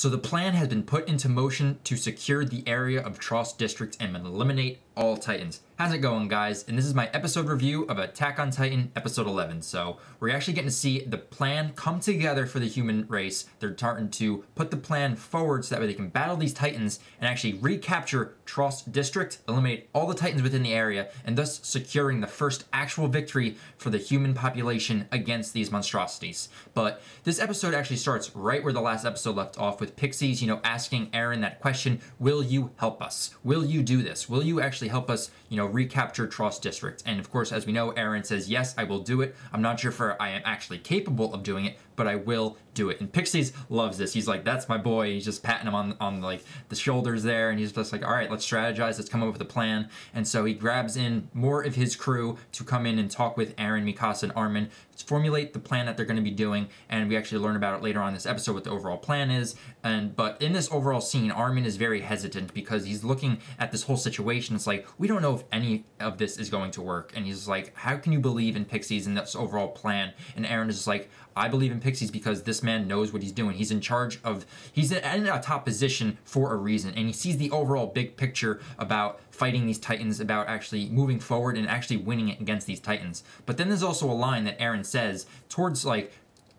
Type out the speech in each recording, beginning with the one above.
So the plan has been put into motion to secure the area of Trost District and eliminate all Titans. How's it going, guys? And this is my episode review of Attack on Titan episode 11. So we're actually getting to see the plan come together for the human race. They're starting to put the plan forward so that way they can battle these Titans and actually recapture Trost District, eliminate all the Titans within the area, and thus securing the first actual victory for the human population against these monstrosities. But this episode actually starts right where the last episode left off, with Pixis, asking Eren that question, will you help us? Will you do this? Will you actually help us, recapture Trost District? And of course, as we know, Eren says, yes, I will do it. I'm not sure if I am actually capable of doing it, but I will do it. And Pixis loves this. He's like, that's my boy. He's just patting him on like the shoulders there, and he's just like, all right, let's strategize, let's come up with a plan. And so he grabs in more of his crew to come in and talk with Eren, Mikasa, and Armin, formulate the plan that they're going to be doing, and we actually learn about it later on in this episode what the overall plan is. But in this overall scene, Armin is very hesitant because he's looking at this whole situation. It's like, we don't know if any of this is going to work, and he's like, how can you believe in Pixis and this overall plan? And Eren is just like, I believe in Pixis because this man knows what he's doing. He's in charge of, he's in a top position for a reason, and he sees the overall big picture about fighting these Titans, about actually moving forward and actually winning it against these Titans. But then there's also a line that Eren says towards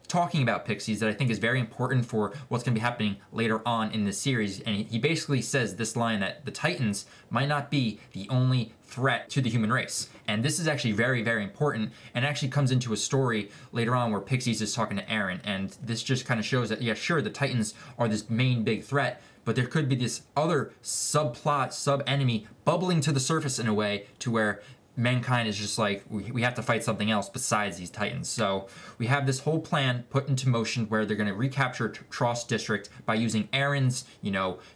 talking about Pixis that I think is very important for what's going to be happening later on in this series. And he basically says this line, that the Titans might not be the only threat to the human race. And this is actually very, very important, and actually comes into a story later on where Pixis is talking to Eren. And this just kind of shows that, yeah, sure, the Titans are this main big threat, but there could be this other subplot, sub-enemy bubbling to the surface in a way to where mankind is just like, we have to fight something else besides these Titans. So we have this whole plan put into motion where they're going to recapture Trost District by using Eren's,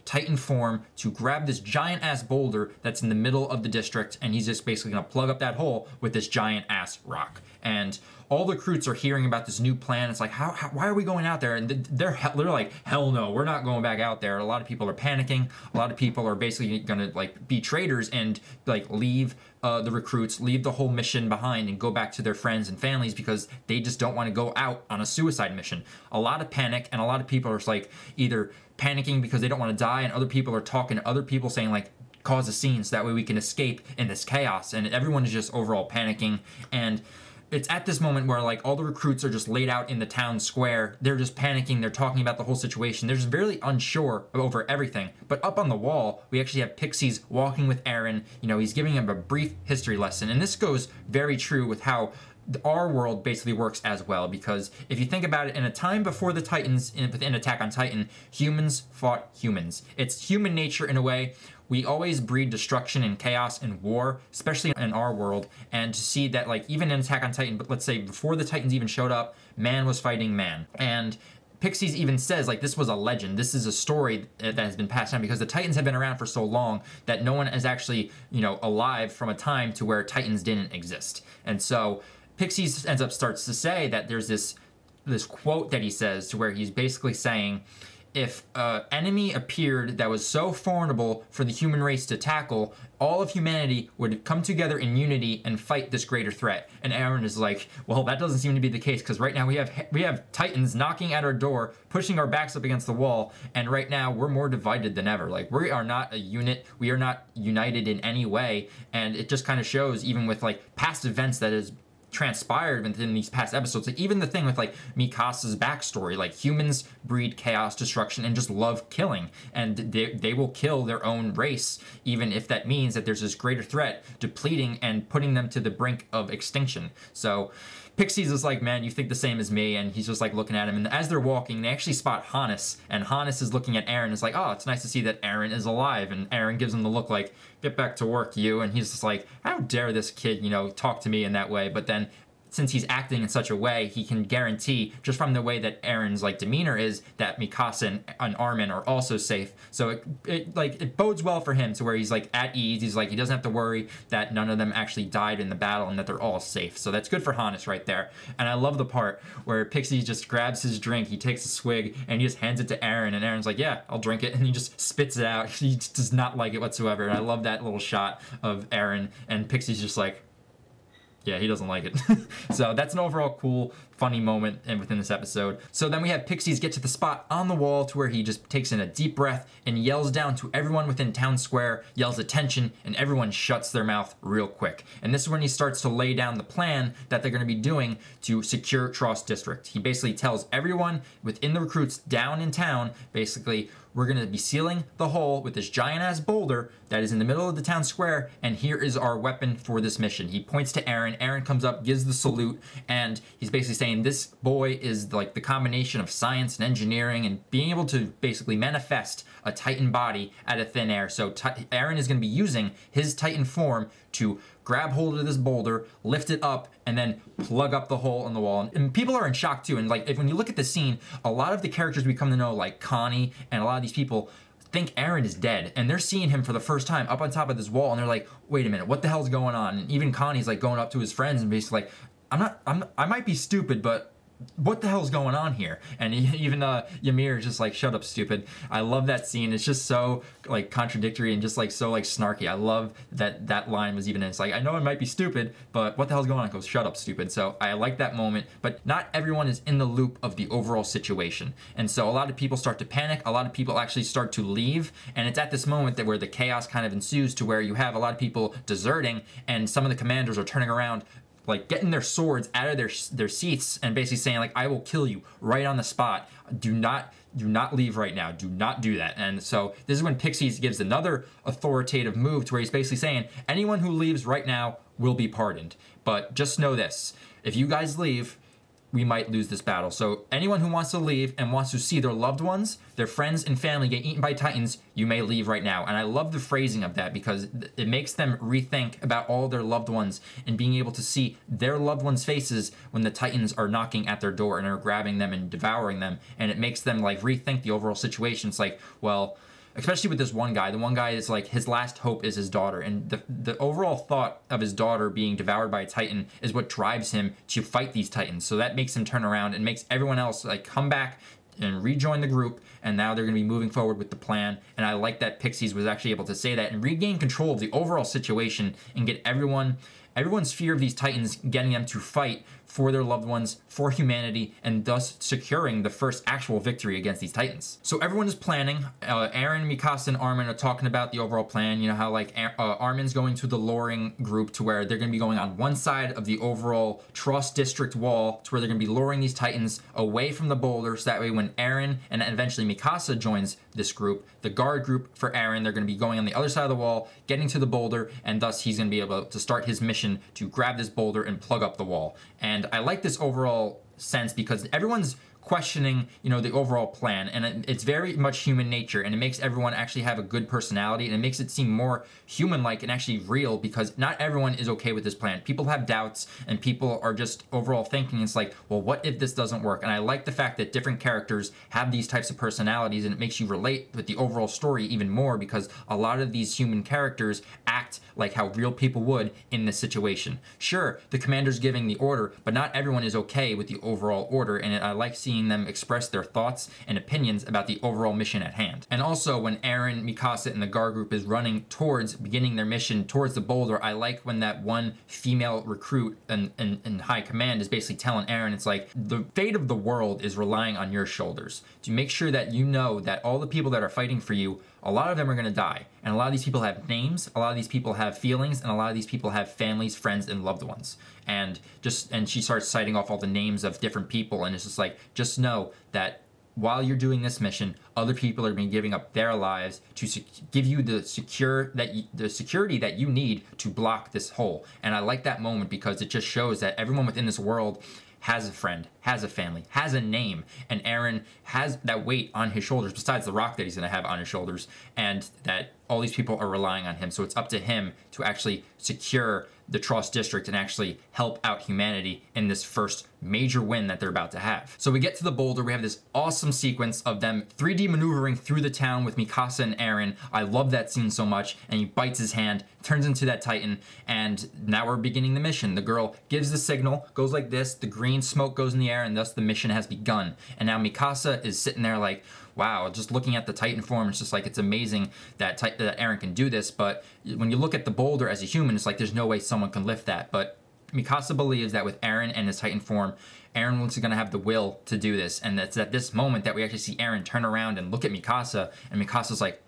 Titan form to grab this giant-ass boulder that's in the middle of the district, and he's just basically going to plug up that hole with this giant-ass rock. And all the recruits are hearing about this new plan. It's like, why are we going out there? And they're like, hell no, we're not going back out there. A lot of people are panicking. A lot of people are basically going to be traitors and leave the recruits, leave the whole mission behind and go back to their friends and families because they just don't want to go out on a suicide mission. A lot of panic, and a lot of people are either panicking because they don't want to die, and other people are talking to other people saying cause a scene so that way we can escape in this chaos. And everyone is just overall panicking. And it's at this moment where all the recruits are just laid out in the town square. They're just panicking. They're talking about the whole situation. They're just very unsure over everything. But up on the wall, we actually have Pixis walking with Eren. He's giving him a brief history lesson. And this goes very true with how our world basically works as well, because if you think about it, in a time before the Titans, within Attack on Titan, humans fought humans. It's human nature in a way. We always breed destruction and chaos and war, especially in our world. And to see that, even in Attack on Titan, but let's say before the Titans even showed up, man was fighting man. And Pixis even says, this was a legend. This is a story that has been passed down because the Titans have been around for so long that no one is actually, alive from a time to where Titans didn't exist. And so Pixis starts to say that there's this quote that he says to where he's basically saying, if an enemy appeared that was so formidable for the human race to tackle, all of humanity would come together in unity and fight this greater threat. And Eren is like, well, that doesn't seem to be the case, because right now we have Titans knocking at our door, pushing our backs up against the wall, and right now we're more divided than ever. We are not a unit. We are not united in any way. And it just kind of shows, even with past events that is transpired within these past episodes, even the thing with Mikasa's backstory, humans breed chaos, destruction, and just love killing, and they will kill their own race, even if that means that there's this greater threat depleting and putting them to the brink of extinction. So Pixis is like, man, you think the same as me, and he's just looking at him, and as they're walking, they actually spot Hannes, and Hannes is looking at Eren, and is like, oh, it's nice to see that Eren is alive, and Eren gives him the look like, get back to work, you, and he's just like, how dare this kid, talk to me in that way. But then, since he's acting in such a way, he can guarantee, just from the way that Eren's demeanor is, that Mikasa and Armin are also safe. So it bodes well for him to where he's at ease. He's he doesn't have to worry that none of them actually died in the battle and that they're all safe. So that's good for Hannes right there. And I love the part where Pixis just grabs his drink, he takes a swig, and he just hands it to Eren, and Eren's like, yeah, I'll drink it, and he just spits it out. He just does not like it whatsoever. And I love that little shot of Eren, and Pixis just like, Yeah, he doesn't like it. So that's an overall cool, funny moment within this episode. So then we have Pixis get to the spot on the wall to where he just takes in a deep breath and yells down to everyone within town square, yells attention, and everyone shuts their mouth real quick. And this is when he starts to lay down the plan that they're going to be doing to secure Trost District. He basically tells everyone within the recruits down in town, basically, we're going to be sealing the hole with this giant ass boulder that is in the middle of the town square, and here is our weapon for this mission. He points to Eren. Eren comes up, gives the salute, and he's basically saying this boy is like the combination of science and engineering and being able to basically manifest a Titan body out of thin air. So Eren is going to be using his Titan form to grab hold of this boulder, lift it up, and then plug up the hole in the wall. And people are in shock too. And like, when you look at the scene, a lot of the characters we come to know, like Connie and a lot of these people, think Eren is dead, and they're seeing him for the first time up on top of this wall, and they're like, wait a minute, what the hell's going on? And even Connie's like going up to his friends and basically like, I might be stupid, but what the hell's going on here? And even Ymir is just like, shut up, stupid. I love that scene. It's just so like contradictory and just like so like snarky. I love that that line was even in. It's like, I know I might be stupid, but what the hell's going on? It goes, shut up, stupid. So I like that moment, but not everyone is in the loop of the overall situation. And so a lot of people start to panic. A lot of people actually start to leave. And it's at this moment that where the chaos kind of ensues to where you have a lot of people deserting, and some of the commanders are turning around, like getting their swords out of their seats and basically saying like, I will kill you right on the spot. Do not leave right now. Do not do that. And so this is when Pixis gives another authoritative move to where he's basically saying anyone who leaves right now will be pardoned. But just know this, if you guys leave, we might lose this battle. So anyone who wants to leave and wants to see their loved ones, their friends and family get eaten by Titans, you may leave right now. And I love the phrasing of that because it makes them rethink about all their loved ones and being able to see their loved ones' faces when the Titans are knocking at their door and are grabbing them and devouring them. And it makes them like rethink the overall situation. It's like, well, especially with this one guy. The one guy is like, his last hope is his daughter. And the overall thought of his daughter being devoured by a Titan is what drives him to fight these Titans. So that makes him turn around and makes everyone else like come back and rejoin the group. And now they're going to be moving forward with the plan. And I like that Pixis was actually able to say that and regain control of the overall situation and get everyone's fear of these Titans, getting them to fight for their loved ones, for humanity, and thus securing the first actual victory against these Titans. So everyone is planning. Eren, Mikasa, and Armin are talking about the overall plan. You know how like Armin's going to the luring group to where they're going to be going on one side of the overall Trost District wall to where they're going to be luring these Titans away from the boulder, so that way when Eren and eventually Mikasa joins this group, the guard group for Eren, they're going to be going on the other side of the wall, getting to the boulder, and thus he's going to be able to start his mission to grab this boulder and plug up the wall. And I like this overall sense because everyone's questioning, you know, the overall plan, and it's very much human nature, and it makes everyone actually have a good personality, and it makes it seem more human-like and actually real because not everyone is okay with this plan. People have doubts, and people are just overall thinking it's like, well, what if this doesn't work? And I like the fact that different characters have these types of personalities, and it makes you relate with the overall story even more because a lot of these human characters act like how real people would in this situation. Sure, the commander's giving the order, but not everyone is okay with the overall order, and I like seeing them express their thoughts and opinions about the overall mission at hand. And also when Eren, Mikasa, and the guard group is running towards beginning their mission towards the boulder, I like when that one female recruit in high command is basically telling Eren, it's like, the fate of the world is relying on your shoulders. To make sure that you know that all the people that are fighting for you, a lot of them are going to die. And a lot of these people have names, a lot of these people have feelings, and a lot of these people have families, friends, and loved ones. And she starts citing off all the names of different people, and it's just like, just know that while you're doing this mission, other people are going to be giving up their lives to give you the security that you need to block this hole. And I like that moment because it just shows that everyone within this world has a friend, has a family, has a name, and Eren has that weight on his shoulders besides the rock that he's going to have on his shoulders, and that all these people are relying on him. So it's up to him to actually secure the Trost District and actually help out humanity in this first major win that they're about to have. So we get to the boulder, we have this awesome sequence of them 3D maneuvering through the town with Mikasa and Eren. I love that scene so much, and he bites his hand, turns into that Titan, and now we're beginning the mission. The girl gives the signal, goes like this, the green smoke goes in the air, and thus the mission has begun. And now Mikasa is sitting there like, wow, just looking at the Titan form, it's just like, it's amazing that Eren can do this, but when you look at the boulder as a human, it's like, there's no way someone can lift that. But Mikasa believes that with Eren and his Titan form, Eren is going to have the will to do this. And it's at this moment that we actually see Eren turn around and look at Mikasa, and Mikasa's like,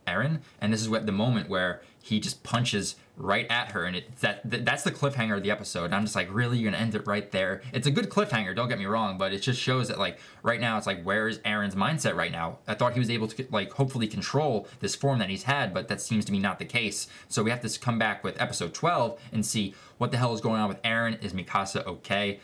Eren? And this is what the moment where he just punches right at her, and that's the cliffhanger of the episode. And I'm just like, really, you're gonna end it right there? It's a good cliffhanger, don't get me wrong, but it just shows that, like, right now it's like, where is Eren's mindset right now? I thought he was able to, like, hopefully control this form that he's had, but that seems to be not the case. So we have to come back with episode 12 and see what the hell is going on with Eren. Is Mikasa okay?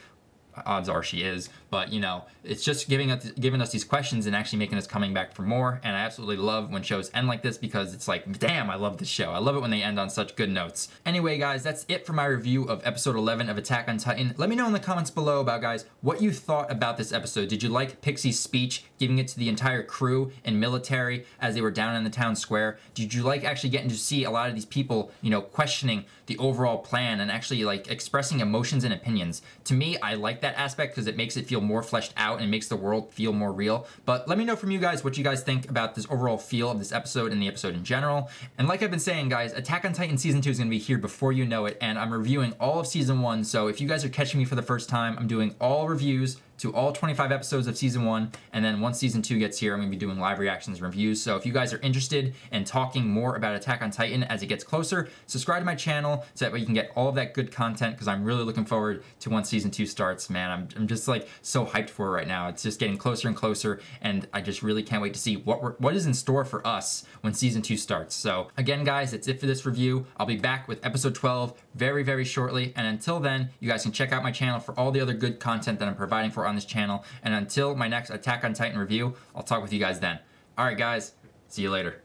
Odds are she is, but you know, it's just giving us these questions and actually making us coming back for more. And I absolutely love when shows end like this, because it's like, damn, I love this show. I love it when they end on such good notes. Anyway, guys, that's it for my review of episode 11 of Attack on Titan. Let me know in the comments below about, guys, what you thought about this episode. Did you like Pixie's speech, giving it to the entire crew and military as they were down in the town square? Did you like actually getting to see a lot of these people, you know, questioning the overall plan and actually like expressing emotions and opinions? To me, I like that aspect because it makes it feel more fleshed out and makes the world feel more real. But let me know from you guys what you guys think about this overall feel of this episode and the episode in general. And like I've been saying, guys, Attack on Titan Season 2 is going to be here before you know it, and I'm reviewing all of Season 1, so if you guys are catching me for the first time, I'm doing all reviews to all 25 episodes of Season 1, and then once Season 2 gets here, I'm going to be doing live reactions and reviews. So if you guys are interested in talking more about Attack on Titan as it gets closer, subscribe to my channel so that way you can get all of that good content, because I'm really looking forward to once Season 2 starts. Man, I'm just like so hyped for it right now. It's just getting closer and closer, and I just really can't wait to see what is in store for us when Season 2 starts. So again, guys, that's it for this review. I'll be back with episode 12 very, very shortly, and until then, you guys can check out my channel for all the other good content that I'm providing for on this channel. And until my next Attack on Titan review, I'll talk with you guys then. All right, guys, see you later.